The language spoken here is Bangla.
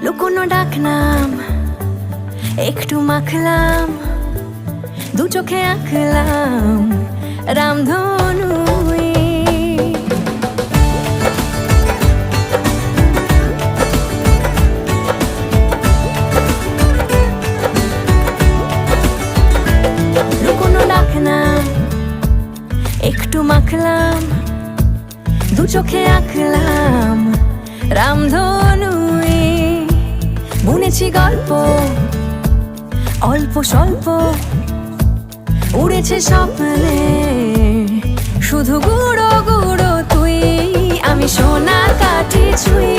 লুকোনো ডাকনাম একটু মাখলাম, দু চোখে আঁকলাম রামধনু। লুকোনো ডাকনাম একটু মাখলাম, দু চোখে আঁকলাম রামধনু। বুনেছি গল্প অল্প স্বল্প, উড়েছে স্বপ্নে শুধু গুঁড়ো গুঁড়ো তুই। আমি সোনার কাঠি ছুঁই,